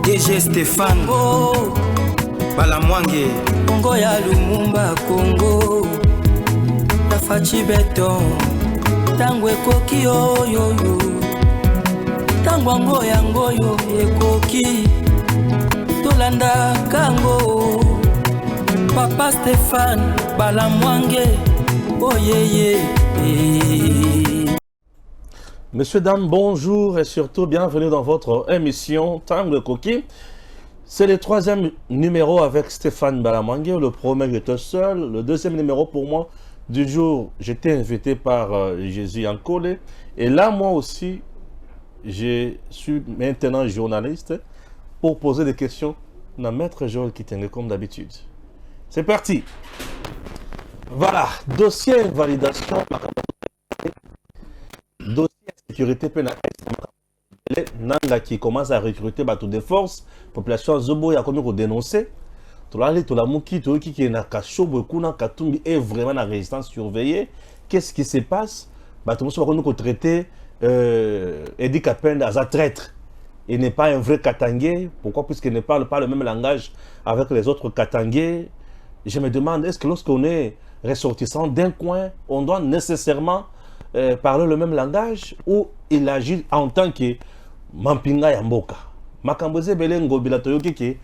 DG Stéphane Balamwange Congo ya Lumumba Congo Tafachi Beton Tango ekoki oyoyo Tango ango yango yo ekoki Tolanda kango Papa Stéphane Balamwange Oh yeah. Messieurs, dames, bonjour et surtout bienvenue dans votre émission Tango Koki. C'est le troisième numéro avec Stéphane Balamwange. Le premier, j'étais seul. Le deuxième numéro pour moi du jour, j'étais invité par Jésus Yankole. Et là, moi aussi, je suis maintenant journaliste pour poser des questions à Maître Joël Kitenge comme d'habitude. C'est parti. Voilà, dossier validation, dossier sécurité pénale, Nanga qui commence à recruter bateau de force, population Zobo y a comme dénoncé. Tout la mouki, tout qui est na Kachobo, Kuna Katumbi est vraiment la résistance surveillée. Qu'est-ce qui se passe? Bateau Moussa va nous traiter Edi Kapen as un traître. Il n'est pas un vrai Katangé. Pourquoi? Puisqu'il ne parle pas le même langage avec les autres Katangés. Je me demande, est-ce que lorsqu'on est ressortissant d'un coin, on doit nécessairement parler le même langage ou il agit en tant que Mampinga Yamboka? Makamboze Belengo Bilatoyoki qui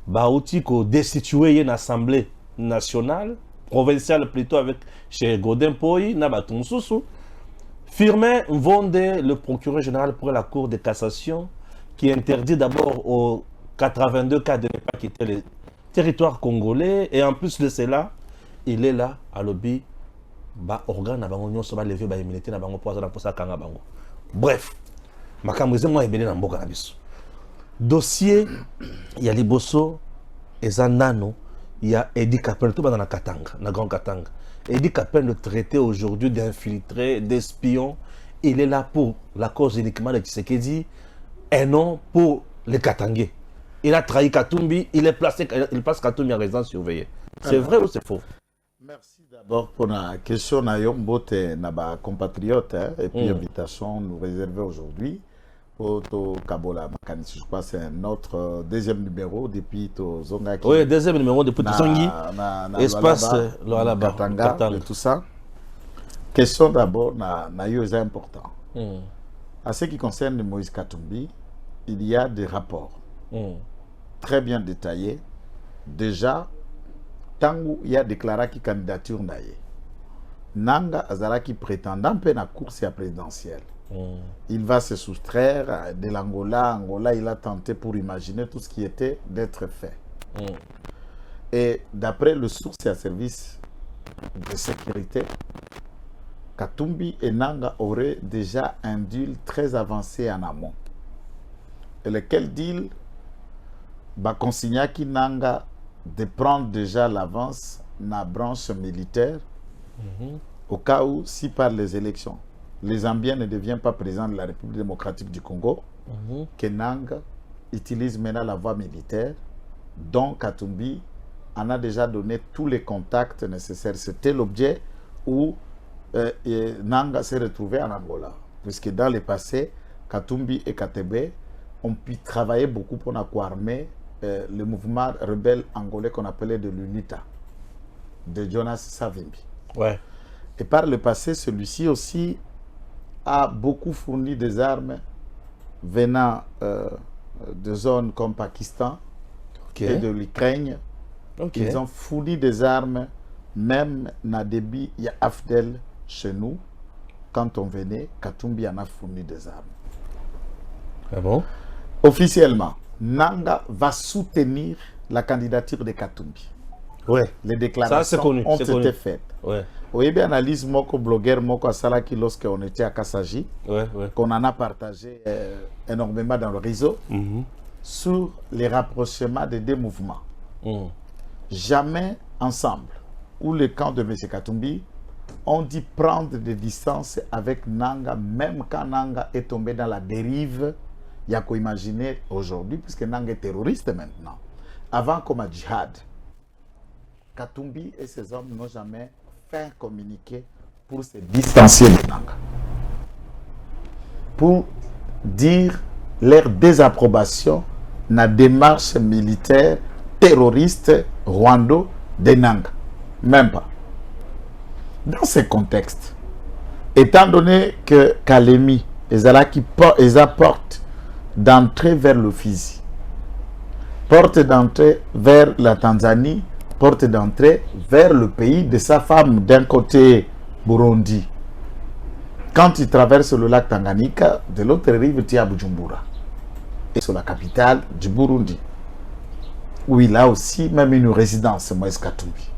Baouti ko destitué une assemblée nationale, provinciale plutôt avec chez Godin Poyi, Nabatum Soussou. Firmin Vonde, le procureur général pour la Cour de cassation, qui interdit d'abord aux 82 cas de ne pas quitter le territoire congolais, et en plus de cela, il est là à lobby, ba organe na bango nyonso ba lever ba immunité na bango poza na posa kanga bango. Bref, makamweze moi ebele na mboka na biso. Dossier ya liboso ezanano, il y a Edi Kapen tout dans la Katanga, na Grand Katanga. Edi Kapen le traité aujourd'hui d'infiltré, d'espion, il est là pour la cause uniquement de Tshisekedi et non pour les Katangais. Il a trahi Katumbi, il place Katumbi en résidence surveillée. C'est vrai ou c'est faux? Merci d'abord pour la question Nayombote Naba compatriote et puis invitation nous réservée aujourd'hui pour Kabola Makani. Je crois que c'est notre deuxième numéro depuis Zonga. Oui, deuxième numéro depuis Zongi. Espace Loalaba, Katanga et tout ça. Question d'abord Nayo est important. À ce qui concerne Moïse Katumbi, il y a des rapports très bien détaillés. Déjà, tant il y a déclaré qui candidature Nanga Azaraki prétendant à la course présidentielle. Il va se soustraire de l'Angola. Angola, il a tenté pour imaginer tout ce qui était d'être fait. Et d'après le source et service de sécurité, Katumbi et Nanga auraient déjà un deal très avancé en amont. Et lequel deal consigna qui Nanga de prendre déjà l'avance dans la branche militaire au cas où, si par les élections, les Zambiens ne deviennent pas présidents de la République démocratique du Congo, que Nanga utilise maintenant la voie militaire, dont Katumbi en a déjà donné tous les contacts nécessaires. C'était l'objet où Nanga s'est retrouvé en Angola, puisque dans le passé, Katumbi et Katebe ont pu travailler beaucoup pour armer le mouvement rebelle angolais qu'on appelait de l'UNITA, de Jonas Savimbi. Ouais. Et par le passé, celui-ci aussi a beaucoup fourni des armes venant de zones comme Pakistan et de l'Ukraine. Ils ont fourni des armes, même Nadebi, il y a Afdel chez nous. Quand on venait, Katumbi en a fourni des armes. Ah bon? Officiellement, Nanga va soutenir la candidature de Katumbi. Ouais. Les déclarations ont été faites. Ouais. Oui, bien, analyse moko blogueur moko Salaki lorsqu'on était à Kassaji, qu'on en a partagé énormément dans le réseau sur les rapprochements des deux mouvements. Jamais ensemble, où le camp de M. Katumbi ont dit prendre des distances avec Nanga, même quand Nanga est tombé dans la dérive. Il y a qu'à imaginer aujourd'hui, puisque Nanga est terroriste maintenant. Avant comme à djihad, Katumbi et ses hommes n'ont jamais fait un communiqué pour se distancier de Nanga. Pour dire leur désapprobation na démarche militaire terroriste rwando de Nanga. Même pas. Dans ce contexte, étant donné que Kalemi les apporte d'entrée vers le Fizi, porte d'entrée vers la Tanzanie, porte d'entrée vers le pays de sa femme d'un côté Burundi. Quand il traverse le lac Tanganyika, de l'autre rive, il y a Bujumbura. Et c'est la capitale du Burundi, où il a aussi même une résidence, Moïse Katumbi.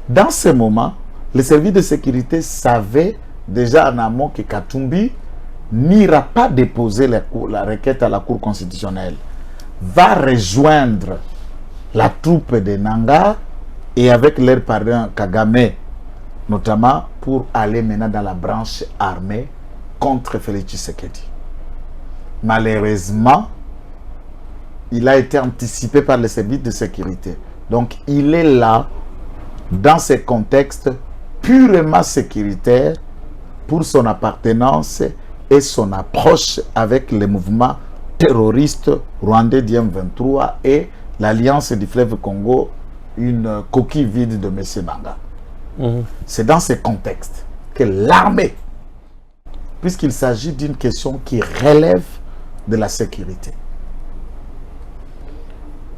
Dans ce moment, les services de sécurité savaient déjà en amont que Katumbi n'ira pas déposer la requête à la Cour constitutionnelle, va rejoindre la troupe de Nanga et avec leur parrain Kagame, notamment pour aller maintenant dans la branche armée contre Félix Tshisekedi. Malheureusement, il a été anticipé par les services de sécurité. Donc, il est là, dans ce contexte purement sécuritaire, pour son appartenance et son approche avec les mouvements terroristes rwandais d'M23 et l'Alliance du fleuve Congo, une coquille vide de M. Banga. C'est dans ce contexte que l'armée, puisqu'il s'agit d'une question qui relève de la sécurité,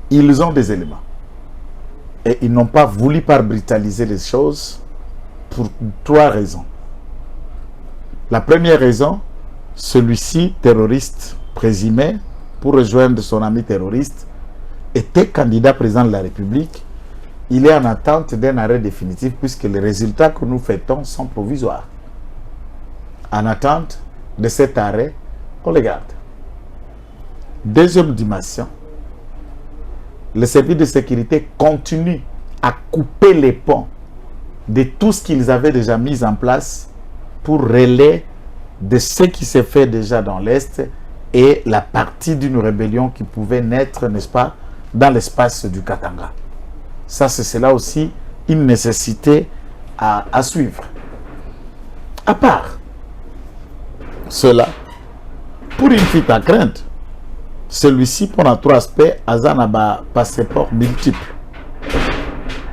ils ont des éléments. Et ils n'ont pas voulu par brutaliser les choses pour 3 raisons. La première raison, celui-ci, terroriste présumé, pour rejoindre son ami terroriste, était candidat président de la République. Il est en attente d'un arrêt définitif puisque les résultats que nous fêtons sont provisoires. En attente de cet arrêt, on les garde. Deuxième dimension, les services de sécurité continuent à couper les ponts de tout ce qu'ils avaient déjà mis en place pour relayer de ce qui s'est fait déjà dans l'Est et la partie d'une rébellion qui pouvait naître, n'est-ce pas, dans l'espace du Katanga. Ça, c'est là aussi une nécessité à suivre. À part cela, pour une fuite à crainte, celui-ci, pour un 3 aspects, a passeport multiple.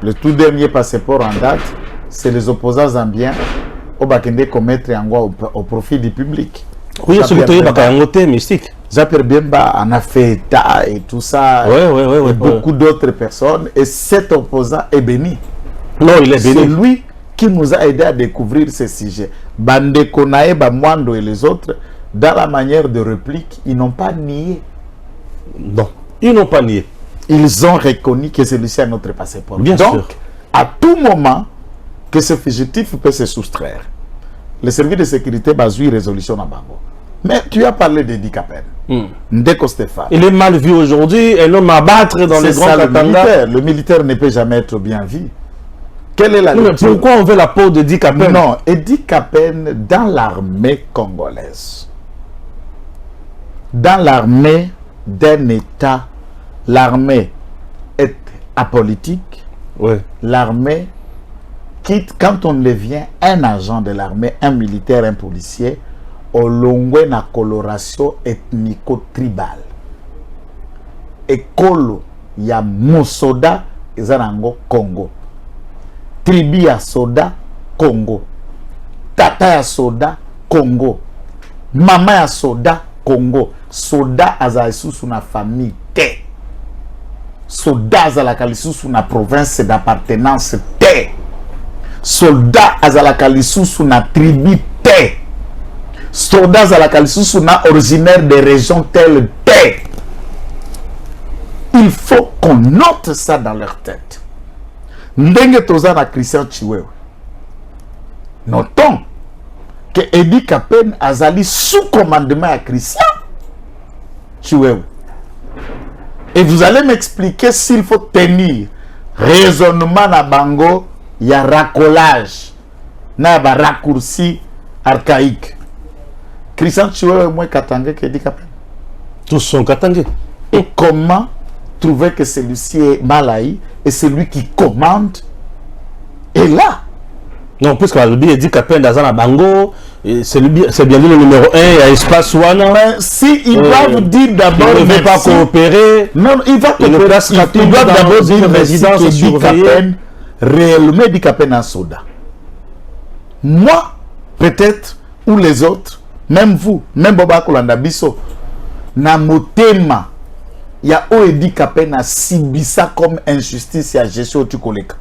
Le tout dernier passeport en date, c'est les opposants zambiens au Bakende commettre au profit du public. Oui, celui qui mystique. Jean-Pierre Bemba en a fait état et tout ça. Oui, beaucoup d'autres personnes. Et cet opposant est béni. Non, il est béni. C'est lui qui nous a aidé à découvrir ce sujet. Bande Konae, Bamwando et les autres, dans la manière de réplique, ils n'ont pas nié. Non, ils n'ont pas nié. Ils ont reconnu que celui-ci a notre passeport. Bien Donc, sûr. à tout moment que ce fugitif peut se soustraire, le service de sécurité basue résolution à Bango. Mais tu as parlé d'Edi Kapen. Ndeko Stéphane. Il est mal vu aujourd'hui, un homme à battre dans les grands Katanga. Le militaire ne peut jamais être bien vu. Quelle est la pourquoi on veut la peau d'Edi Kapen? Non, Edi Kapen dans l'armée congolaise. Dans l'armée d'un État, l'armée est apolitique. Oui. L'armée quitte, quand on devient un agent de l'armée, un militaire, un policier, au longue na coloration ethnico-tribale. Ekolo ya mosoda ezanango Congo. Tribu ya soda Congo. Tata ya soda Congo. Mama ya soda Congo. Soda azalisusu na famille te. Soda azalakalisusu na province d'appartenance te. Soda azalakalisusu na tribu te. Soldats à la Kalisusu originaire des régions telles que. Il faut qu'on note ça dans leur tête. Ndenge Tozana Christian Chiwewe. Notons que Edi Kapen azali sous commandement à Christian Chiwewe. Et vous allez m'expliquer s'il faut tenir raisonnement na bango, il y a racolage, na ba raccourci archaïque. Christian Chiwewe moins Katanga que Edi Kapen. Tous sont Katanga. Et comment trouver que celui-ci est mal haï et celui qui commande est là? Non, puisque Edi Kapen dans la bango, C'est bien dit le numéro 1, il y a espace Wana. Mais si il va vous dire d'abord il ne veut pas coopérer. Non, il va coopérer. Il doit d'abord dire résidence surveillée. Réellement dit Kapen en soda. Moi, peut-être, ou les autres, même vous, même Boba Kolanda Bisso, na motema, il y a Oedi Kapen a sibisa comme injustice et à gestion du collègue.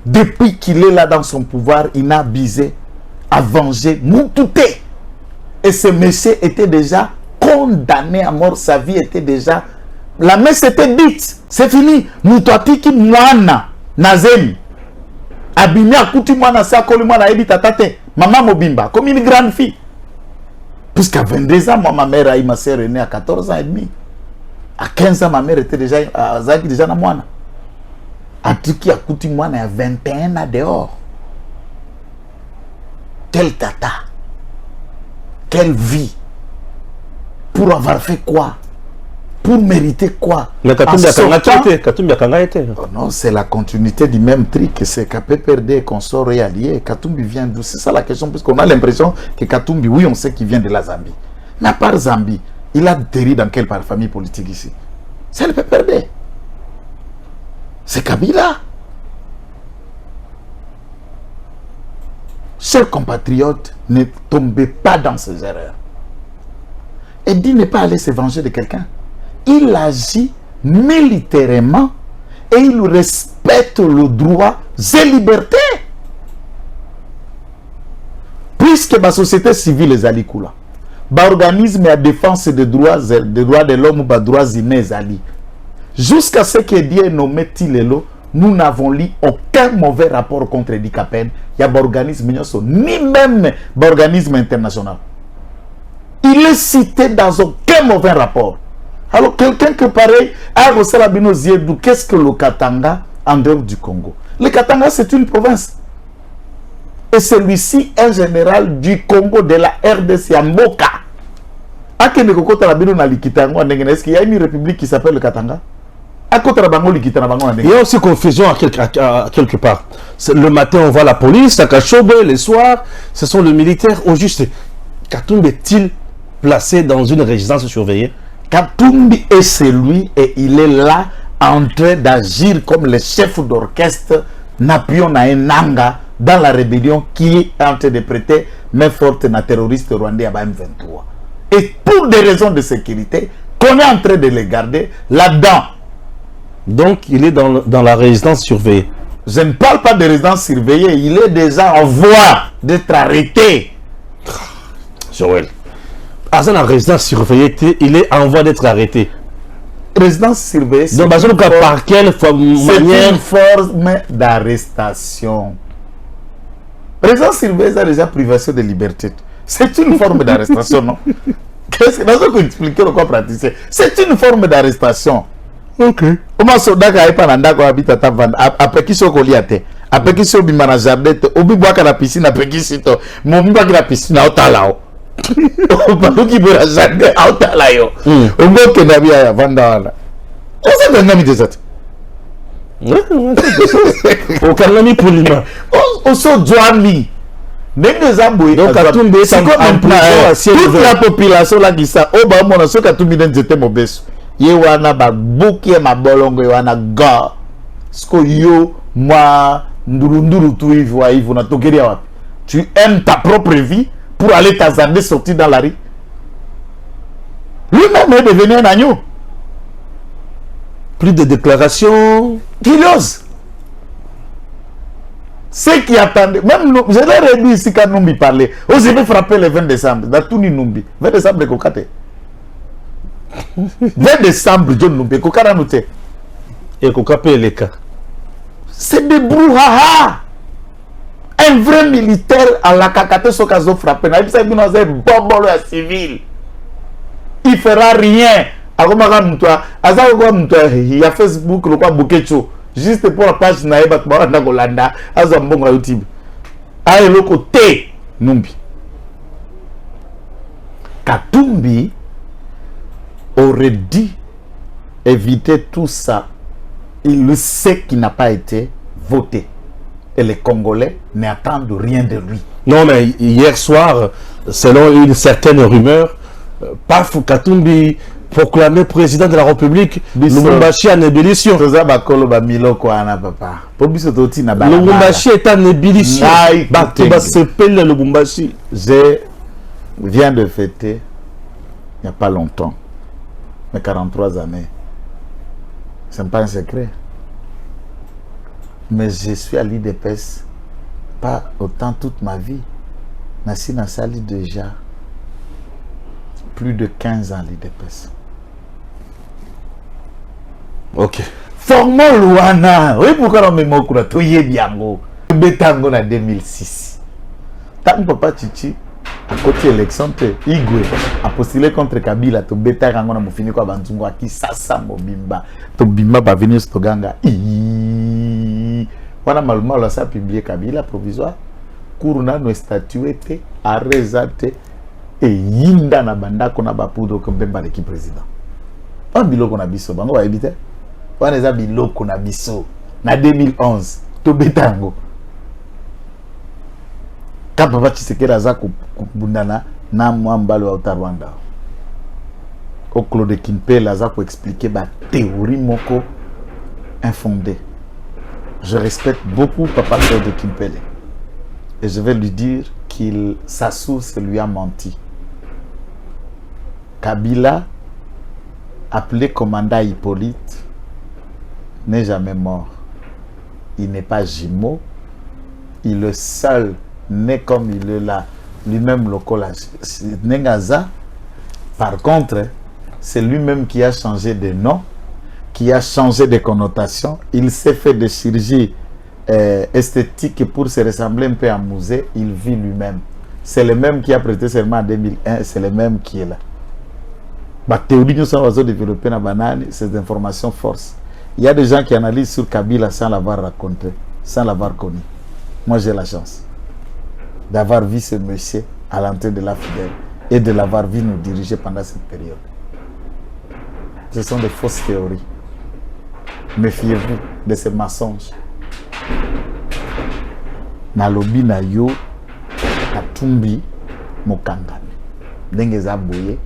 Depuis qu'il est là dans son pouvoir, il n'a abusé, a vengé, Moutouté. Et ce monsieur était déjà condamné à mort, sa vie était déjà... La messe était dite, c'est fini. Moutouati qui moana, nazemi. Abimi akuti moana, sa koli moana, ebi tatate. Maman Mobimba, comme une grande fille. Puisqu'à 22 ans, moi, ma mère a eu ma sœur née à 14 ans et demi. À 15 ans, ma mère était déjà à Zaki, déjà na moana. À Tiki, à Kouti moana, il y a 21 ans dehors. Quel tata. Quelle vie. Pour avoir fait quoi? Pour mériter quoi? Mais Katumbi était. Non, c'est la continuité du même truc. C'est KPPRD, consort et allié. Katumbi vient d'où? C'est ça la question, puisqu'on a l'impression que Katumbi, oui, on sait qu'il vient de la Zambie. Mais à part Zambie, il a atterri dans quelle famille politique ici? C'est le PPRD. C'est Kabila. Chers compatriotes, ne tombez pas dans ces erreurs. Et dit ne pas aller se venger de quelqu'un. Il agit militairement et il respecte le droit et liberté. Puisque la société civile est alikula, l'organisme de défense des droits de l'homme ou des droits humains est jusqu'à ce que Dieu nomme Tilelo, nous n'avons lu aucun mauvais rapport contre Dikapen. Il y a un organisme, ni même un organisme international. Il est cité dans aucun mauvais rapport. Alors, quelqu'un que pareil, qu'est-ce que le Katanga en dehors du Congo? Le Katanga, c'est une province. Et celui-ci est général du Congo de la RDC à Mboka. Est-ce qu'il y a une république qui s'appelle le Katanga? Il y a aussi confusion à quelque part. Le matin, on voit la police, à Kachobe, les soirs, ce sont les militaires. Au juste, Katumbi est-il placé dans une résidence surveillée? Katumbi est celui et il est là en train d'agir comme le chef d'orchestre Napion Nanga dans la rébellion qui est en train de prêter main forte à terroriste rwandais à M23. Et pour des raisons de sécurité, qu'on est en train de les garder là-dedans. Donc, il est dans la résidence surveillée. Je ne parle pas de résidence surveillée, il est déjà en voie d'être arrêté. Joël. Dans la résidence surveillée, il est en voie d'être arrêté. Résidence surveillée, donc, par quelle manière? Une forme d'arrestation. Résidence surveillée, c'est déjà privation de liberté. C'est une forme d'arrestation, non? Qu'est-ce que tu expliques quoi pratiquer? C'est une forme d'arrestation. Ok. Comment soldat qui a pas l'anda quoi habite à ta vente après qui sont coliaté après qui sont bimana jardin obi bois la piscine après qui sito mon bois la piscine à otalao pas qui boit la jardin à otalao on voit que Nabi a venda là on sait que Nabi des autres au Kalami Poulima on so Joanli donc Zamboui donc Katumbi est en prison toute la population là qui ça au bas mon so Katumbi n'était mauvais. Yewana ba buki ma bolongo yewana ga sko yo moi nduru tu ivo na tokeria wapi. Tu aimes ta propre vie pour aller t'azander sortir dans la rue. Lui-même est devenu un agneau. Plus de déclarations. Il ose. Ceux qui attendaient, même nous, je leur ai dit ici quand nous m'y parlait, oh je vais frapper le 20 décembre, dans tout Numbi, 20 décembre de Kokate. 20 décembre, John Numbi, Kokara Noute. Et Kokape les cas. C'est des brouhaha. Un vrai militaire à la Kakate Sokazo frappé, il civil. Il fera rien. Il y a Facebook, le quoi Bukecho. Juste pour la page Naïba Golanda, Azambonga YouTube. Aïe, le côté Numbi. Katumbi aurait dit éviter tout ça. Il le sait qu'il n'a pas été voté. et les Congolais n'attendent rien de lui. Non, mais hier soir, selon une certaine rumeur, Paf Katumbi proclamé président de la République, Lubumbashi en ébullition. Lubumbashi est en ébullition. Je viens de fêter, il n'y a pas longtemps, mes 43 années. Ce n'est pas un secret. Mais je suis à l'IDPS pas autant toute ma vie. Nassi Nassali déjà plus de 15 ans à l'IDPS. Ok. Formons Luana. Oui, pourquoi on me moque là? Toye Biango. Betango en 2006. Tant papa Chichi, à côté élection, Igwe a postulé contre Kabila. To Betango na mufini kwa banzungu aki sasa mobimba. To bimba ba venir stoganga. Wana maluma la sa publié Kabila provisoire. Kuruna no statuette arrêté et yinda na bandako na bapudo kombemba leki président. On biloko na biso bango ba ebite. On eza biloko na biso na 2011 to betango. Kapa ba Tshisekedi aza kubundana na mwambalo wa Rwanda. Au Claude Kimpela aza ko expliquer ba théorie moko infondée. Je respecte beaucoup Papa Claude Kimpele. Et je vais lui dire qu'il sa source lui a menti. Kabila, appelé commandant Hippolyte, n'est jamais mort. Il n'est pas jumeau. Il est seul, né comme il est là, lui-même local. Nengaza. Par contre, c'est lui-même qui a changé de nom, qui a changé de connotation. Il s'est fait des chirurgies esthétiques pour se ressembler un peu à Musée. Il vit lui-même. C'est le même qui a prêté serment en 2001, c'est le même qui est là. La théorie nous sommes développée dans banane, ces informations force. Il y a des gens qui analysent sur Kabila sans l'avoir raconté, sans l'avoir connu. Moi j'ai la chance d'avoir vu ce monsieur à l'entrée de la fidèle et de l'avoir vu nous diriger pendant cette période. Ce sont des fausses théories. Méfiez-vous de ces mensonges. Nalobi na yo Katumbi mokangami. Ndenge za boye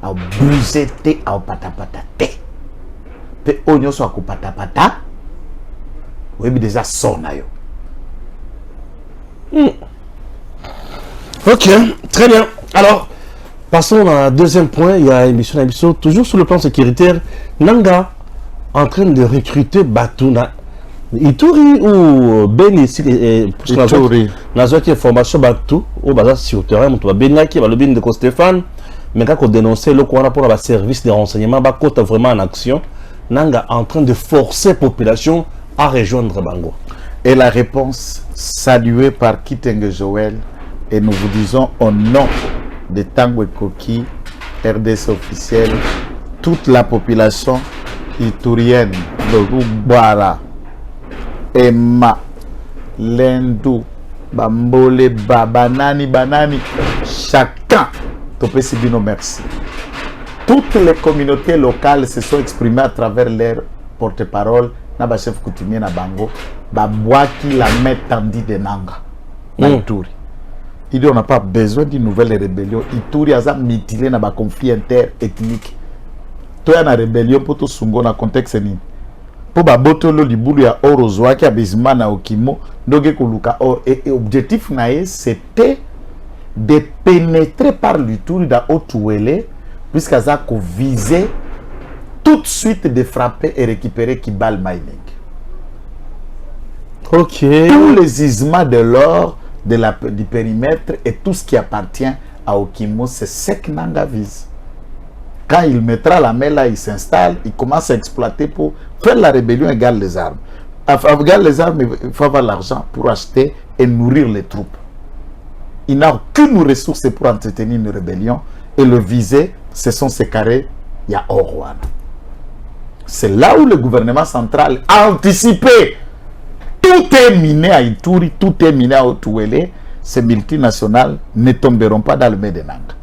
a bougé te a patapata te. Pe onyo so ko patapata. Webi déjà sona yo. Ok, très bien. Alors, passons à un deuxième point. Il y a émission d'émission, toujours sur le plan sécuritaire. Nanga en train de recruter Batuna. Ituri ou Beni Ituri. Nazo qui information Batu au bazar sur terrain on Beni qui va le bin de Stéphane mais quand on dénoncer le quoi pour le service de renseignement ba côté vraiment en action Nanga en train de forcer population à rejoindre Bango. Et la réponse saluée par Kitenge Joël et nous vous disons au nom de Tango Koki RDC officiel toute la population iturienne de Rubara Emma, Lendu, Bambole, Banani, chacun, Topesibino, merci. Toutes les communautés locales se sont exprimées à travers leur porte-parole, Naba chef coutumier na Bango, Babouaki la main tendue de Nanga, Ituri. Il dit on n'a pas besoin d'une nouvelle rébellion. Ituri a mutilé dans un conflit interethnique. Toi, na rébellion pour tout sungo na contexte ni. Pour babotolo libulu ya oro zwaki ya bizimana okimo ndoge kuluka or et objectif nae c'était de pénétrer par l'Ituri dans Otuwele puisqu'à ça qu'on visait tout de suite de frapper et récupérer Kibal Mining. Ok. Tous les gisements de l'or du périmètre et tout ce qui appartient à Okimo, c'est ce que Nanga vise. Quand il mettra la main là, il s'installe, il commence à exploiter pour faire la rébellion égale les armes. Égale les armes, il faut avoir l'argent pour acheter et nourrir les troupes. Il n'a aucune ressource pour entretenir une rébellion. Et le visé, ce sont ces carrés, il y a Orwan. C'est là où le gouvernement central a anticipé. Tout est miné à Ituri, tout est miné à Otuwele. Ces multinationales ne tomberont pas dans le main de Nanga.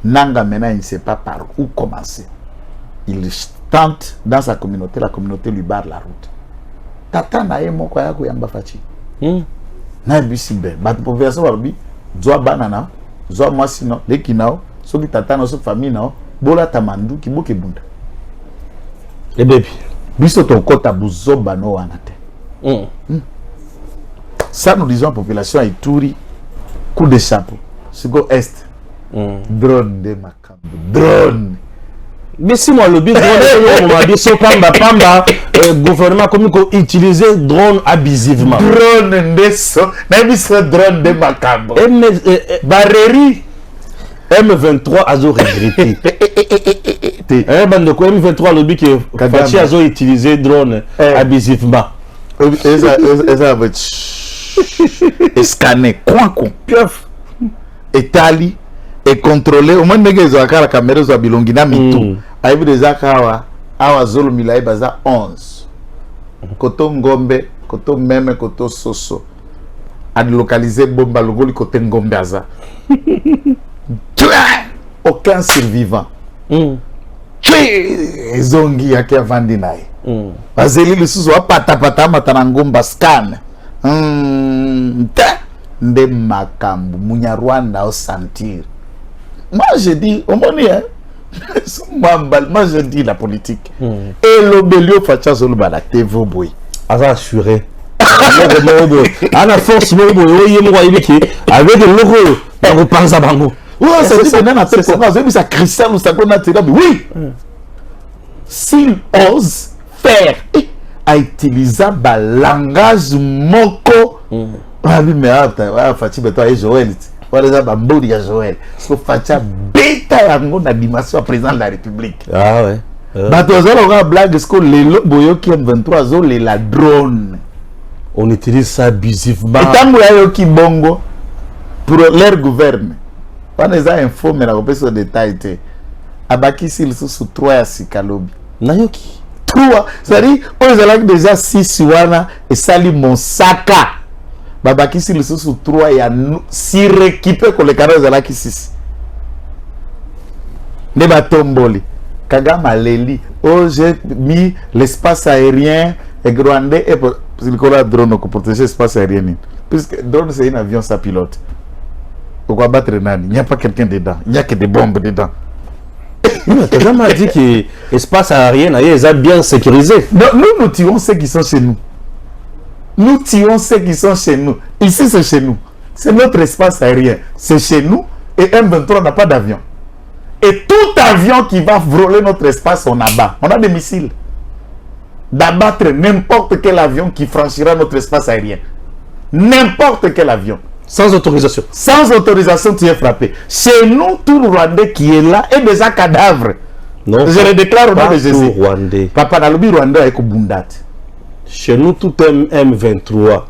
Nanga maintenant il ne sait pas par où commencer. Il tente dans sa communauté, la communauté lui barre la route. tata na ye moko ya koyamba faci na bisi be bato population balobi zwa bana na zwa mwasi na leki nao soki tata na so famille nao bolata manduki bokebunda ebebi biso tokota buzoba no wana te ça nous disons population Ituri coup de chapeau siko est drone de makambo drone mais si moi le but drone on m'a dit so pamba gouvernement comme ko utiliser drone abusivement drone ndeso na biso drone de makambo bareri M23 azo regretté bande ko M23 le but que Fachi azo utiliser drone abusivement eza va scanner coin pieuf etali et contrôler au moins ndenge zo akala caméra zo bilongi na mitu aibi déjà kawa awa zolo milai baza 11 koto ngombe koto meme koto soso ad localiser bomba logoli kote ngombe aza aucun survivant zongi yake avandi naye bazeli lisusu apata matana ngomba scan nde makambu munyarwanda au sentir. Moi je dis au moins moi je dis la politique et l'obélio facha zolo bala tevo boy asa assuré ana force bobo oye mo yibiki avec le logo pour repenser bango ouais c'est dit na tête ça c'est ça Christian ou ça qu'on a tiré oui s'il ose faire à utiliser ba langage moko ah oui mais ah Fachi beto et Joël voilà ça mbodi ya Joël so Facha beta yango na dimension président de la République ah ouais bato zolo blague est-ce que lelo boyoki M23 zo la drone on utilise ça abusivement et tango ya yoki bongo pour leur gouvernement on les a informé la repèse au détail te abaki s'ils sous 3 ya sikalobi na yoki 3 c'est-à-dire on les a déjà 6 wana et sali monsaka babaki s'ils sous 3 ya si récupérer ko le carré de la ki 6 ne batomboli Kagame Leli, oh j'ai mis l'espace aérien et Rwandais et pour le drone pour protéger l'espace aérien. Puisque drone c'est un avion sans pilote. On va battre nani, il n'y a pas quelqu'un dedans, il n'y a que des bombes dedans. Kagame a dit que l'espace aérien est bien sécurisé. Nous tirons ceux qui sont chez nous. Nous tirons ceux qui sont chez nous. Ici c'est chez nous. C'est notre espace aérien. C'est chez nous et M23 n'a pas d'avion. Et tout avion qui va voler notre espace, on abat. On a des missiles. D'abattre n'importe quel avion qui franchira notre espace aérien. N'importe quel avion. Sans autorisation. Sans autorisation, tu es frappé. Chez nous, tout Rwandais qui est là est déjà cadavre. Non, je le déclare au nom de Jésus. Rwandais. Papa, dans le bureau Rwandais avec Bundat. Chez nous, tout est M23.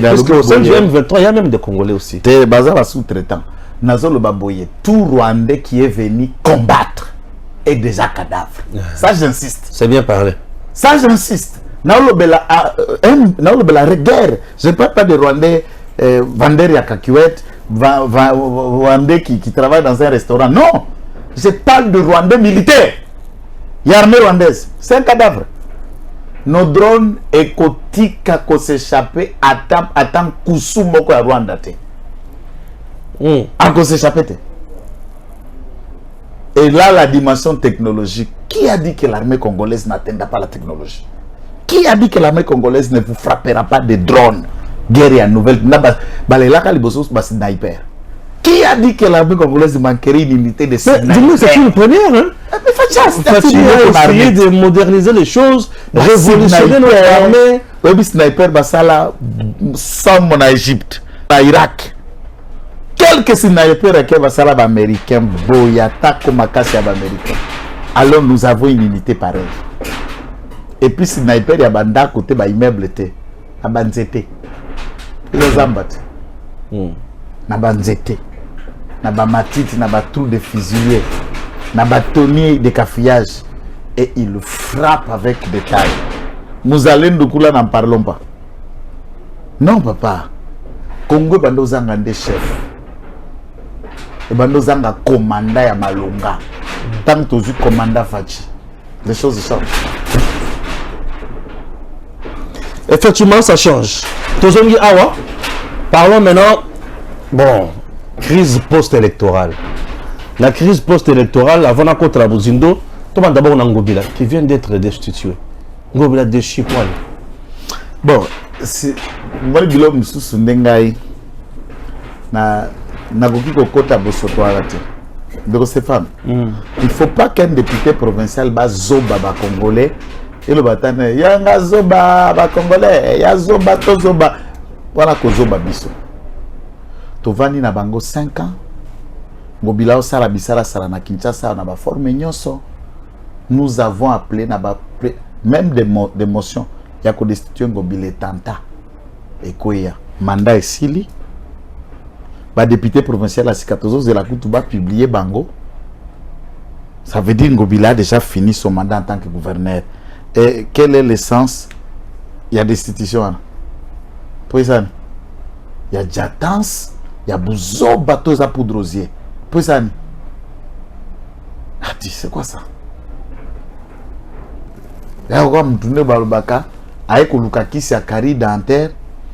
Parce qu'au sein du M23, il y a même des Congolais aussi. Tu es bazar sous-traitant. Nazolo Baboye, tout Rwandais qui est venu combattre est déjà cadavre. Ça, j'insiste. C'est bien parlé. Ça, j'insiste. Naolobela guerre. Je ne parle pas de Rwandais vendeurs à Kakiwet, Rwandais qui travaillent dans un restaurant. Non. Je parle de Rwandais militaires. Il y a l'armée rwandaise. C'est un cadavre. Nos drones écoutiques à s'échapper à temps Kousumoko à Rwanda. À cause s'échapper. Et là, la dimension technologique. Qui a dit que l'armée congolaise n'atteindra pas la technologie? Qui a dit que l'armée congolaise ne vous frappera pas de drones? Guerre et nouvelle. Qui a dit que l'armée congolaise manquerait une unité de sniper? C'est une première. Hein? Fachi a essayé de moderniser les choses, révolutionner notre armée. Oui, sniper, basala, sans mon Égypte, à Irak. Quelques snipers qui sont américains, boyata comme akasi américain. Alors nous avons une unité pareille. Et puis sniper ya banda côté ba immeuble té, na banzete. Les zambat. Na banzete. Na ba matiti, na ba trou de fusilier, na ba tonnier de cafouillage et il le frappe avec des tailles. Nous allons de kula n'en parlons pas. Non papa. Congo bando zanga des chefs. Et bando zanga commandant ya malonga. Tant que tu commandant Fachi, les choses changent. Effectivement, ça change. Tozongi Awa. Parlons maintenant, bon, crise post-électorale. La crise post-électorale, avant la contre la Bozindo, tout le monde d'abord Ngobila, qui vient d'être destitué. Ngobila de Chipoil. Bon, c'est. Moi, je suis Sundengai. Nagoki Kokota Bosoto Arate. Donc, Stéphane, il ne faut pas qu'un député provincial bas zoba ba congolais et le batane yanga zoba ba congolais ya zoba to zoba voilà ko zoba biso to vani na bango 5 ans ngobila osala bisala sala na Kinshasa na ba forme nyonso nous avons appelé na ba même des motions ya ko destituer ngobile tanta ekoya mandat esili ba député provincial à Sikatozo de la Kutuba publié bango. Ça veut dire que Ngobila a déjà fini son mandat en tant que gouverneur. Et quel est l'essence? Il y a destitution. Puis ça, il y a Jatans, il y a Bouzo, bateaux à poudre rosier. Puis ça, c'est quoi ça? Là, on va me tourner par le baka, avec le Lukaki, c'est à Kari dentaire.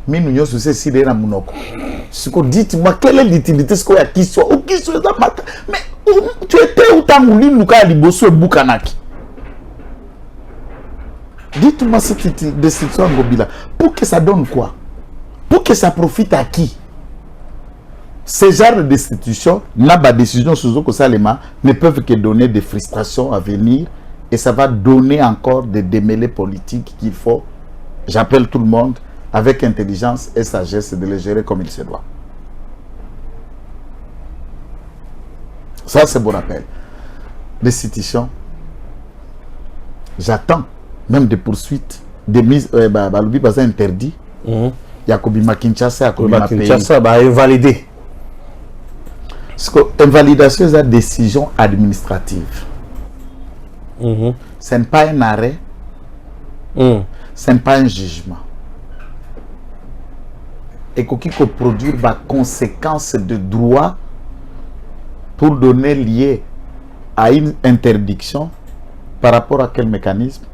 Mais nous sommes aussi si les Ramunoko. Dites-moi, quelle est l'utilité ce qu'il y a qui soit ou qui soit dans ma. Mais tu étais où t'as moulu Luka Liboso et Bukanaki? Dites-moi cette destruction Ngobila. Pour que ça donne quoi? Pour que ça profite à qui? Ces genres de destitution, n'a pas de décision sur ce Salema, ne peuvent que donner des frustrations à venir et ça va donner encore des démêlés politiques qu'il faut. J'appelle tout le monde avec intelligence et sagesse de les gérer comme il se doit. Ça, c'est bon appel. Destitution. J'attends même des poursuites, des mises, Baloubi pas interdit. Yakobi Kinshasa, Yakobi Kinshasa, invalidé. Parce que invalidation, c'est une décision administrative. Ce n'est pas un arrêt. Ce n'est pas un jugement. Et qu'il faut produire des conséquences de droit pour donner lié à une interdiction par rapport à quel mécanisme?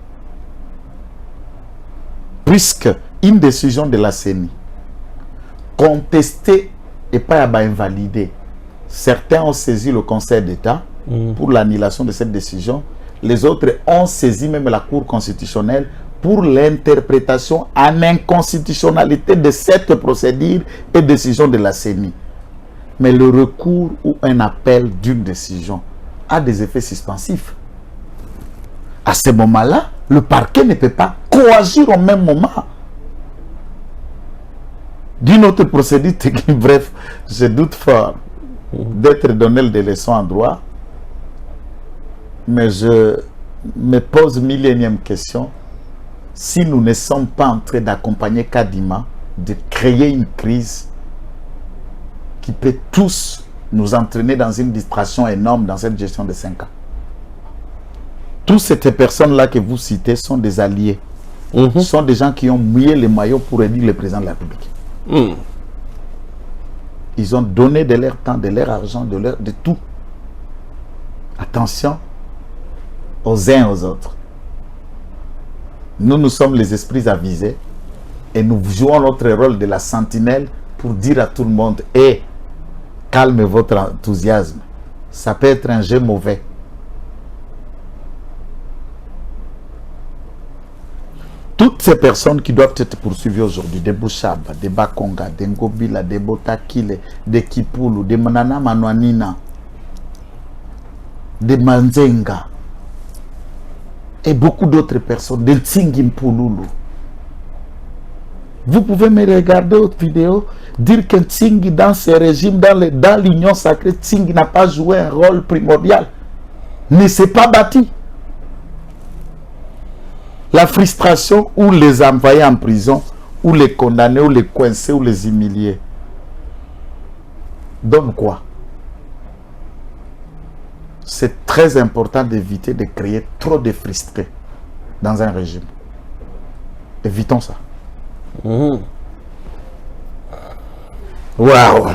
Puisque une décision de la CENI contestée et pas invalidée, certains ont saisi le Conseil d'État pour l'annulation de cette décision, les autres ont saisi même la Cour constitutionnelle pour l'interprétation en inconstitutionnalité de cette procédure et décision de la CENI. Mais le recours ou un appel d'une décision a des effets suspensifs. À ce moment-là, le parquet ne peut pas coagir au même moment d'une autre procédure technique. Bref, je doute fort d'être donné des leçons en droit, mais je me pose mille et unième question. Si nous ne sommes pas en train d'accompagner Kadima, de créer une crise qui peut tous nous entraîner dans une distraction énorme dans cette gestion de 5 ans. Toutes ces personnes-là que vous citez sont des alliés. Sont des gens qui ont mouillé les maillots pour élire le président de la République. Ils ont donné de leur temps, de leur argent, de tout. Attention aux uns aux autres. Nous sommes les esprits avisés et nous jouons notre rôle de la sentinelle pour dire à tout le monde, calmez votre enthousiasme. Ça peut être un jeu mauvais. Toutes ces personnes qui doivent être poursuivies aujourd'hui, des Bouchaba, des Bakonga, des Ngobila, des Botakile, des Kipulu, des Manana Manouanina, des Manzenga, et beaucoup d'autres personnes, des Tsingimpoululu. Vous pouvez me regarder autre vidéo, dire que Tsingi dans ce régime, dans l'union sacrée, Tsingi n'a pas joué un rôle primordial, ne s'est pas bâti. La frustration ou les envoyer en prison, ou les condamner, ou les coincer, ou les humilier, donne quoi? C'est très important d'éviter de créer trop de frustrés dans un régime. Évitons ça. Waouh!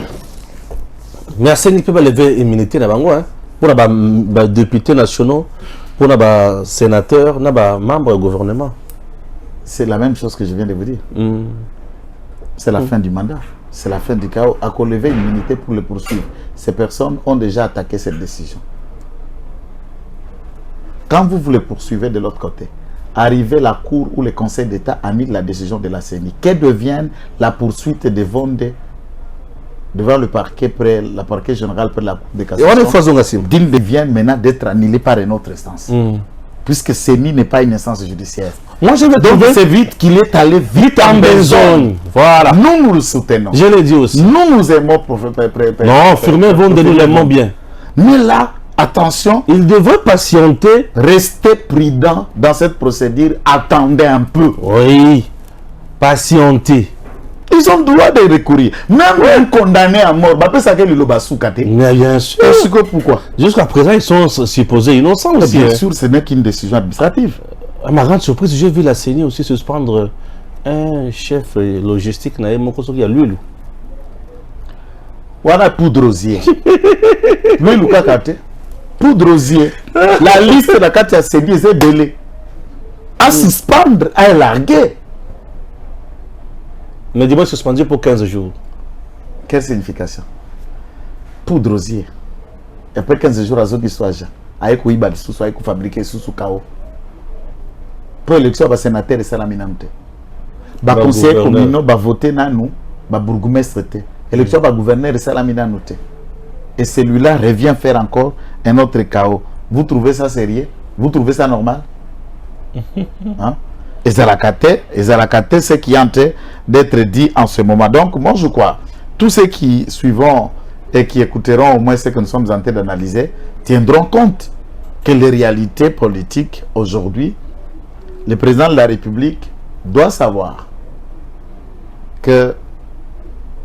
Merci, nous pouvons lever l'immunité pour les députés nationaux, pour les sénateurs, les membres du gouvernement. c'est la même chose que je viens de vous dire. C'est la fin du mandat. C'est la fin du chaos. À lever une unité pour le poursuivre. Ces personnes ont déjà attaqué cette décision. Quand vous le poursuivez de l'autre côté, arrivez la cour ou le conseil d'État annule la décision de la CENI. Que devienne la poursuite devant le parquet la parquet général près la cour de cassation? D'il devient maintenant d'être annulé par une autre instance. Puisque CENI n'est pas une instance judiciaire. Moi, je vais donc c'est vite qu'il est allé vite en besogne. Voilà. Nous le soutenons. Je l'ai dit aussi. Nous aimons. Non, Firmin vont nous l'aimons bien. Mais là, attention. Il devrait patienter. Rester prudent dans cette procédure. Attendez un peu. Oui. Patienter. Ils ont le droit de recourir. Même un condamné à mort. Mais bien sûr. Pourquoi? Jusqu'à présent, ils sont supposés innocents aussi. Bien sûr, ce n'est qu'une décision administrative. À ma grande surprise, j'ai vu la CENI aussi suspendre un chef logistique qui a lui. Voilà poudrosier. Lui, Lucas Kate. Poudrosier. La liste de la carte à CENI est belée. À suspendre, à larguer. Mais dis-moi suspendu pour 15 jours. Quelle signification? Poudrosier. Et après 15 jours, à ce qui soit déjà. Avec Ouiba, avec fabriquer sous KO. Pour l'élection, le sénateur et salaminante. Le conseiller communal va voter dans nous, le bourgmestre. L'élection, le gouverneur et salaminante. Et celui-là revient faire encore un autre KO. Vous trouvez ça sérieux? Vous trouvez ça normal? Hein? Et Zarakate, c'est ce qui est en train d'être dit en ce moment. Donc, moi, je crois, tous ceux qui suivront et qui écouteront au moins ce que nous sommes en train d'analyser, tiendront compte que les réalités politiques aujourd'hui, le président de la République doit savoir que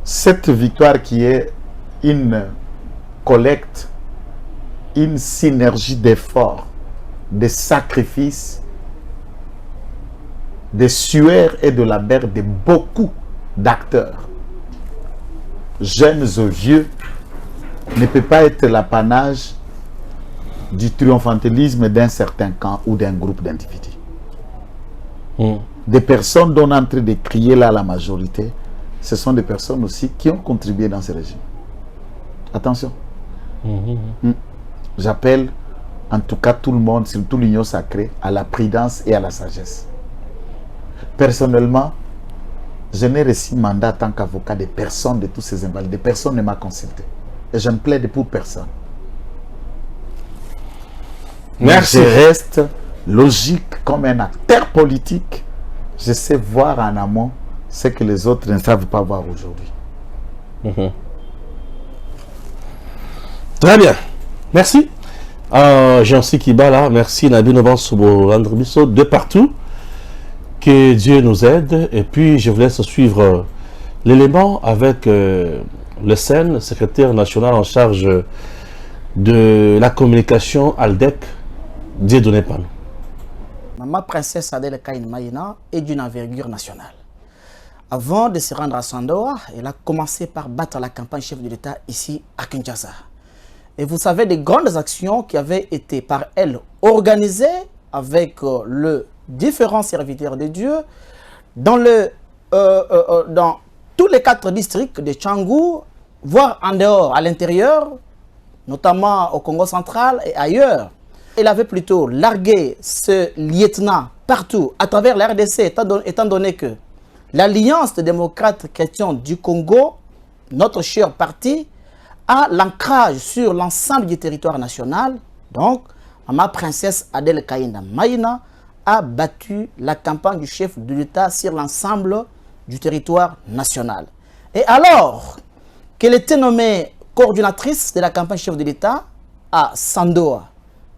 cette victoire qui est une collecte, une synergie d'efforts, de sacrifices, de sueur et de labeur de beaucoup d'acteurs, jeunes ou vieux, ne peut pas être l'apanage du triomphantalisme d'un certain camp ou d'un groupe d'individus. Des personnes dont on est en train de crier là la majorité, ce sont des personnes aussi qui ont contribué dans ce régime. Attention. J'appelle en tout cas tout le monde, surtout l'union sacrée, à la prudence et à la sagesse. Personnellement, je n'ai reçu mandat en tant qu'avocat de personne de tous ces invalides. Personne ne m'a consulté. Et je ne plaide pour personne. Merci. Mais je reste logique comme un acteur politique. Je sais voir en amont ce que les autres ne savent pas voir aujourd'hui. Très bien. Merci. Jean-C Kibala, merci Nabi Nobansobo, André Bissot, de partout. Que Dieu nous aide. Et puis, je vous laisse suivre l'élément avec le SEN, secrétaire national en charge de la communication ALDEC, Dieudonné Panou. Maman princesse Adèle Kaïn Maïna est d'une envergure nationale. Avant de se rendre à Sandoa, elle a commencé par battre la campagne chef de l'État ici à Kinshasa. Et vous savez des grandes actions qui avaient été par elle organisées avec le différents serviteurs de Dieu dans tous les 4 districts de Tchangou, voire en dehors, à l'intérieur, notamment au Congo central et ailleurs. Il avait plutôt largué ce lieutenant partout à travers la RDC, étant donné que l'Alliance des démocrates chrétiens du Congo, notre cher parti, a l'ancrage sur l'ensemble du territoire national. Donc, ma princesse Adèle Kaïna Maïna a battu la campagne du chef de l'État sur l'ensemble du territoire national. Et alors qu'elle était nommée coordinatrice de la campagne chef de l'État à Sandoa,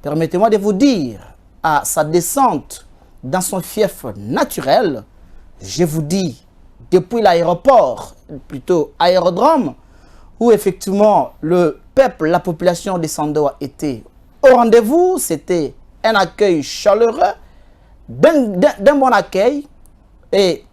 permettez-moi de vous dire, à sa descente dans son fief naturel, je vous dis, depuis l'aéroport, plutôt aérodrome, où effectivement le peuple, la population de Sandoa était au rendez-vous, c'était un accueil chaleureux, d'un bon accueil. Et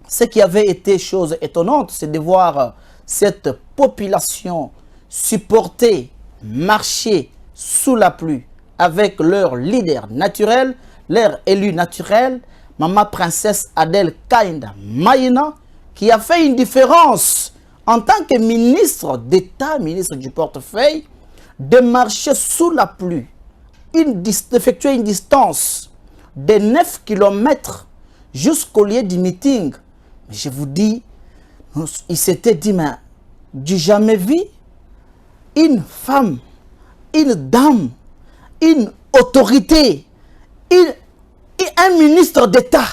ce qui avait été chose étonnante, c'est de voir cette population supporter, marcher sous la pluie avec leur leader naturel, leur élu naturel, Maman Princesse Adèle Kainda Maïna, qui a fait une différence en tant que ministre d'État, ministre du portefeuille, de marcher sous la pluie, d'effectuer une distance de 9 km jusqu'au lieu du meeting. Mais je vous dis, il s'était dit, mais du jamais vu une femme, une dame, une autorité, un ministre d'État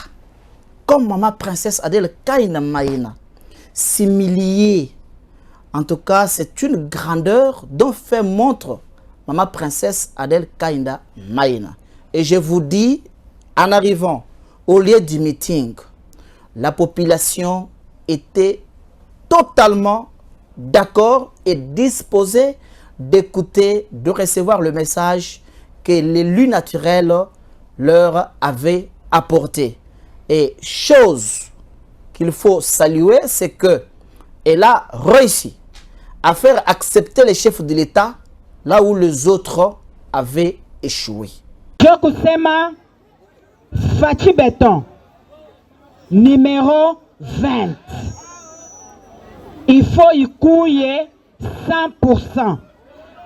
comme Maman Princesse Adèle Kainda Maïna s'humilier. En tout cas, c'est une grandeur dont fait montre Maman Princesse Adèle Kainda Maïna. Et je vous dis, en arrivant au lieu du meeting, la population était totalement d'accord et disposée d'écouter, de recevoir le message que l'élu naturel leur avait apporté. Et chose qu'il faut saluer, c'est qu'elle a réussi à faire accepter les chefs de l'État là où les autres avaient échoué. Jokusema Fachi Béton, numéro 20. Il faut y couiller 100%.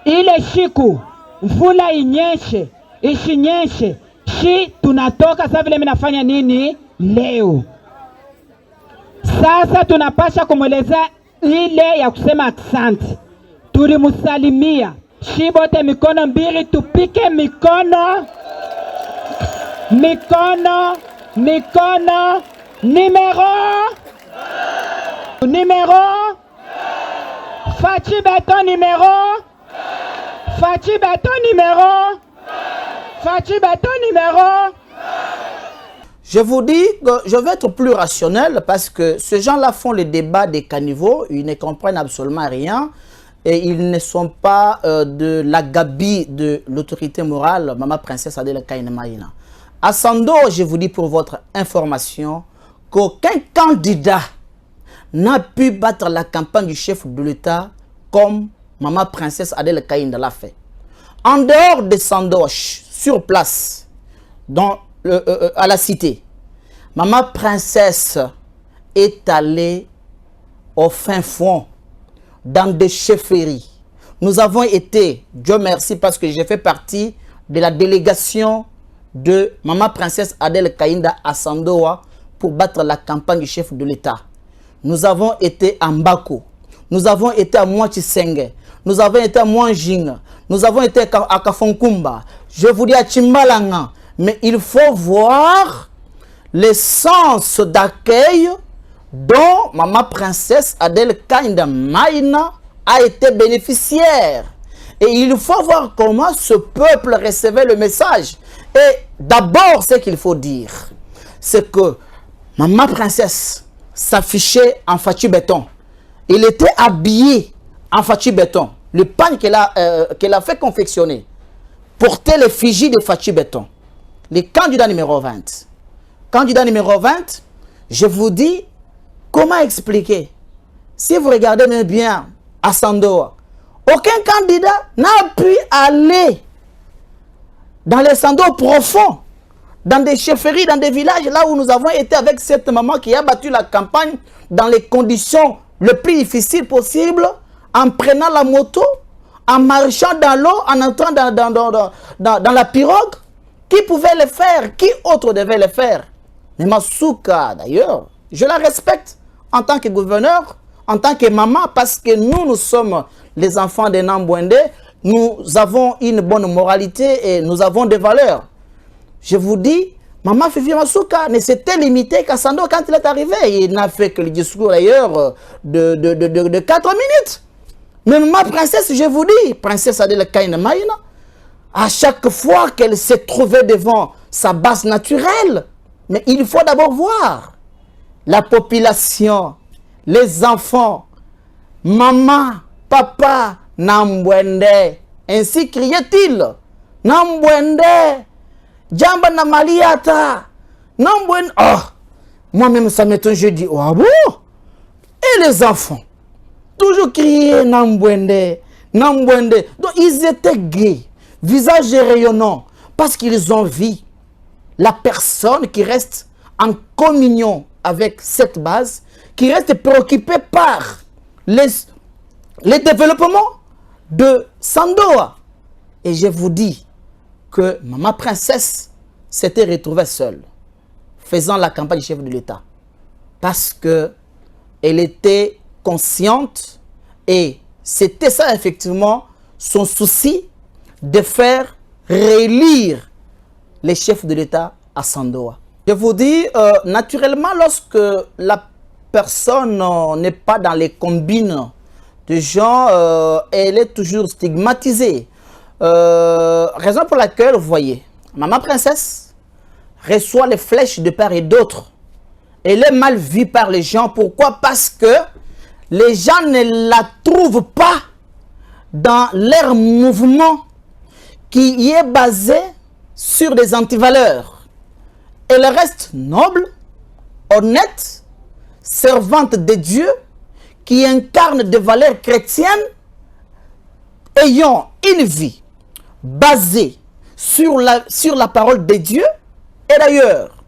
Ile shiku, mvula inyeshe, ishinyeshe, shi tunatoka sasa vile minafanya nini leo. Sasa tunapasha kumweleza ile ya kusema asante. Tulimusalimia. Shibote mikono mbili, tupike mikono. Mikono, mikono, numéro. Fachi Béton numéro. Fachi Béton numéro. Fachi Béton numéro. Je vous dis que je vais être plus rationnel parce que ces gens-là font le débat des caniveaux, ils ne comprennent absolument rien et ils ne sont pas de la gabi de l'autorité morale, Maman Princesse Adèle Kainda Maïna. À Sando, je vous dis pour votre information qu'aucun candidat n'a pu battre la campagne du chef de l'État comme Maman Princesse Adèle Kainda l'a fait. En dehors de Sandoche, sur place, à la cité, Maman Princesse est allée au fin fond, dans des chefferies. Nous avons été, Dieu merci, parce que j'ai fait partie de la délégation de Maman Princesse Adèle Kainda à Sandoa pour battre la campagne du chef de l'État. Nous avons été à Mbako, nous avons été à Mouachisenge, nous avons été à Mouanjinga, nous avons été à Kafonkumba, je vous dis à Chimbalanga. Mais il faut voir le sens d'accueil dont Maman Princesse Adèle Kainda Maïna a été bénéficiaire. Et il faut voir comment ce peuple recevait le message. Et d'abord, ce qu'il faut dire, c'est que Maman Princesse s'affichait en Fachi Béton. Il était habillé en Fachi Béton. Le pagne qu'elle a fait confectionner portait l'effigie de Fachi Béton. Le candidat numéro 20. Candidat numéro 20, je vous dis, comment expliquer? Si vous regardez bien à Sandoa, aucun candidat n'a pu aller dans les Sandoa profonds, dans des chefferies, dans des villages, là où nous avons été avec cette maman qui a battu la campagne dans les conditions les plus difficiles possibles, en prenant la moto, en marchant dans l'eau, en entrant dans la pirogue. Qui pouvait le faire? Qui autre devait le faire? Mais Masuka, d'ailleurs, je la respecte en tant que gouverneur, en tant que maman, parce que nous sommes les enfants de Nambwende, nous avons une bonne moralité et nous avons des valeurs. Je vous dis, Maman Fifi Masuka ne s'était limité qu'à Sando quand il est arrivé. Il n'a fait que le discours d'ailleurs de 4 minutes. Mais Maman Princesse, je vous dis, Princesse Adèle Kainda Maïna, à chaque fois qu'elle s'est trouvée devant sa base naturelle, mais il faut d'abord voir la population, les enfants, maman, papa, Nambwende, ainsi criait-il. Nambwende, Djamba na Maliata, Nambwende. Oh, moi-même ça m'étonne, je dis, oh bon? Et les enfants, toujours crier Nambwende, Nambwende. Donc ils étaient gays. Visage rayonnant, parce qu'ils ont vu la personne qui reste en communion avec cette base, qui reste préoccupé par les développements de Sandoa. Et je vous dis que Maman Princesse s'était retrouvée seule, faisant la campagne du chef de l'État. Parce qu'elle était consciente et c'était ça effectivement son souci de faire réélire les chefs de l'État à Sandoa. Je vous dis, naturellement, lorsque la personne n'est pas dans les combines de gens, elle est toujours stigmatisée. Raison pour laquelle, vous voyez, Maman Princesse reçoit les flèches de part et d'autre. Elle est mal vue par les gens. Pourquoi? Parce que les gens ne la trouvent pas dans leur mouvement qui est basé sur des antivaleurs. Elle reste noble, honnête, servante de Dieu, qui incarne des valeurs chrétiennes, ayant une vie basée sur la parole de Dieu. Et d'ailleurs,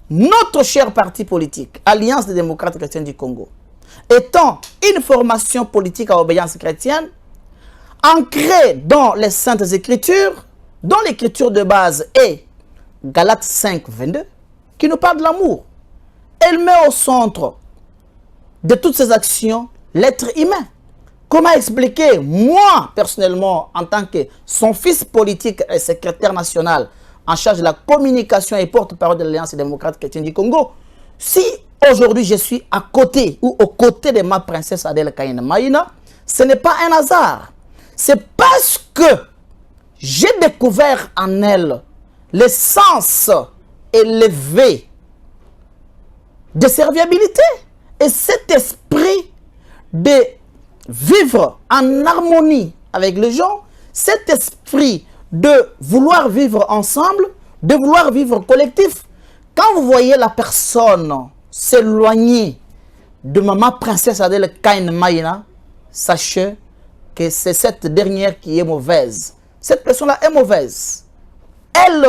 notre cher parti politique, Alliance des démocrates chrétiens du Congo, étant une formation politique à obéissance chrétienne, ancrée dans les Saintes Écritures, dont l'écriture de base est Galates 5, 22, qui nous parle de l'amour. Elle met au centre de toutes ces actions l'être humain. Comment expliquer, moi, personnellement, en tant que son fils politique et secrétaire national en charge de la communication et porte-parole de l'Alliance démocrate chrétienne du Congo, si aujourd'hui je suis à côté ou aux côtés de ma princesse Adèle Kayine Maïna, ce n'est pas un hasard. C'est parce que j'ai découvert en elle le sens élevé de serviabilité et cet esprit de vivre en harmonie avec les gens, cet esprit de vouloir vivre ensemble, de vouloir vivre collectif. Quand vous voyez la personne s'éloigner de Maman Princesse Adèle Kayine Maïna, sachez que c'est cette dernière qui est mauvaise. Cette personne-là est mauvaise. Elle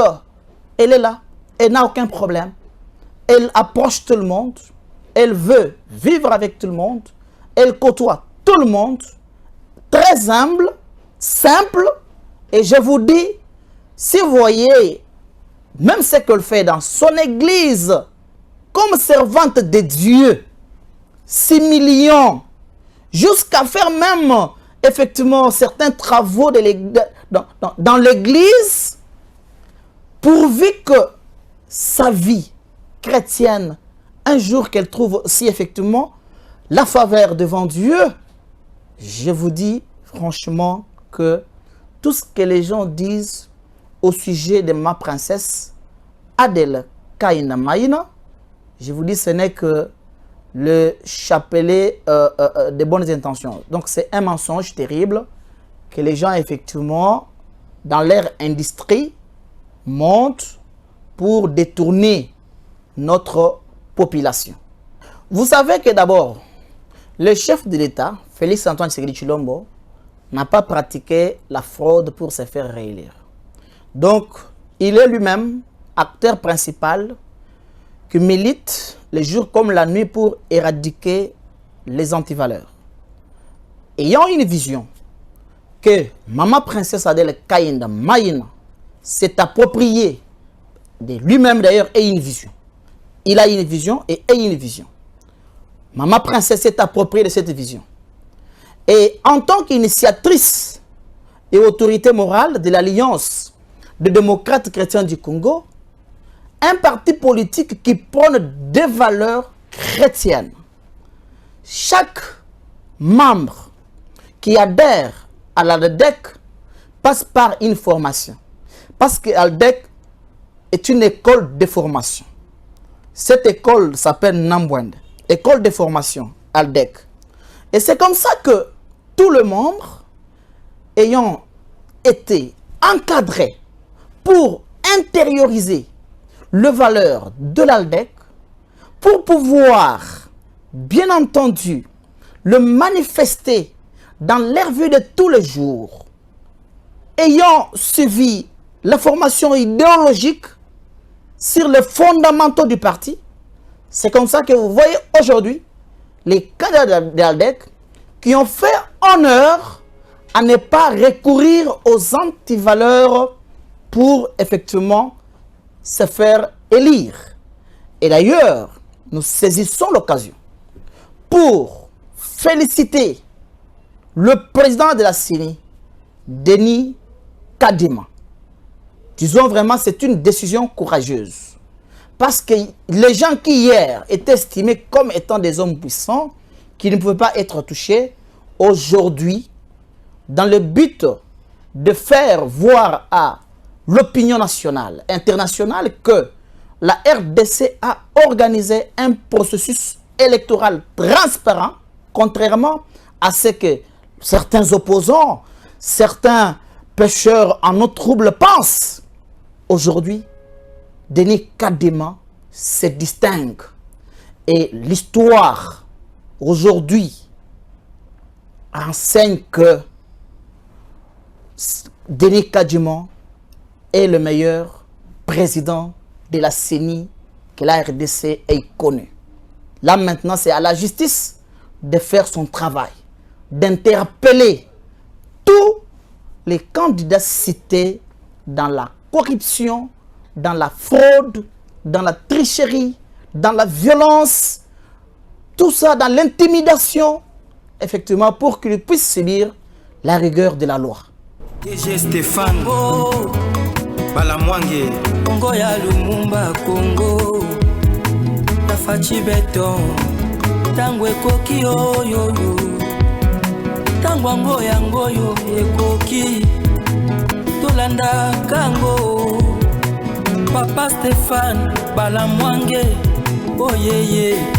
est là, elle n'a aucun problème. Elle approche tout le monde, elle veut vivre avec tout le monde, elle côtoie tout le monde, très humble, simple. Et je vous dis, si vous voyez, même ce qu'elle fait dans son église, comme servante de Dieu, 6 millions, jusqu'à faire même, effectivement, certains travaux dans l'église, pourvu que sa vie chrétienne, un jour qu'elle trouve aussi, effectivement, la faveur devant Dieu, je vous dis franchement que tout ce que les gens disent au sujet de ma princesse Adèle Kayine Maïna, je vous dis ce n'est que le chapelet de bonnes intentions. Donc c'est un mensonge terrible que les gens effectivement dans leur industrie montent pour détourner notre population. Vous savez que d'abord, le chef de l'État, Félix Antoine Tshisekedi Tshilombo, n'a pas pratiqué la fraude pour se faire réélire. Donc, il est lui-même acteur principal qui milite les jours comme la nuit pour éradiquer les antivaleurs. Ayant une vision que Maman Princesse Adèle Kayine Maïna s'est appropriée de lui-même d'ailleurs et une vision. Il a une vision et une vision. Maman Princesse s'est appropriée de cette vision. Et en tant qu'initiatrice et autorité morale de l'Alliance des démocrates chrétiens du Congo, un parti politique qui prône des valeurs chrétiennes. Chaque membre qui adhère à l'ALDEC passe par une formation. Parce que l'ALDEC est une école de formation. Cette école s'appelle Nambwende, école de formation, ALDEC. Et c'est comme ça que tous les membres ayant été encadrés pour intérioriser les valeurs de l'ALDEC, pour pouvoir, bien entendu, le manifester dans leur vie de tous les jours, ayant suivi la formation idéologique, sur les fondamentaux du parti. C'est comme ça que vous voyez aujourd'hui les candidats de l'ALDEC qui ont fait honneur à ne pas recourir aux antivaleurs pour effectivement se faire élire. Et d'ailleurs, nous saisissons l'occasion pour féliciter le président de la CENI, Denis Kadima. Disons vraiment, c'est une décision courageuse. Parce que les gens qui hier étaient estimés comme étant des hommes puissants, qui ne pouvaient pas être touchés, aujourd'hui, dans le but de faire voir à l'opinion nationale, internationale, que la RDC a organisé un processus électoral transparent, contrairement à ce que certains opposants, certains pêcheurs en eau trouble pensent. Aujourd'hui, Denis Kadima se distingue. Et l'histoire, aujourd'hui, enseigne que Denis Kadima est le meilleur président de la CENI que la RDC ait connu. Là maintenant, c'est à la justice de faire son travail, d'interpeller tous les candidats cités dans la corruption, dans la fraude, dans la tricherie, dans la violence, tout ça dans l'intimidation, effectivement, pour qu'ils puissent subir la rigueur de la loi. DG Stéphane Balamwange Congo ya Lumumba Congo Tafachi Beton Tangwe koki oyo Tangwa ngoya ngoyo ekoki Tolanda kango Papa Stéphane Balamwange Oh yeah yeah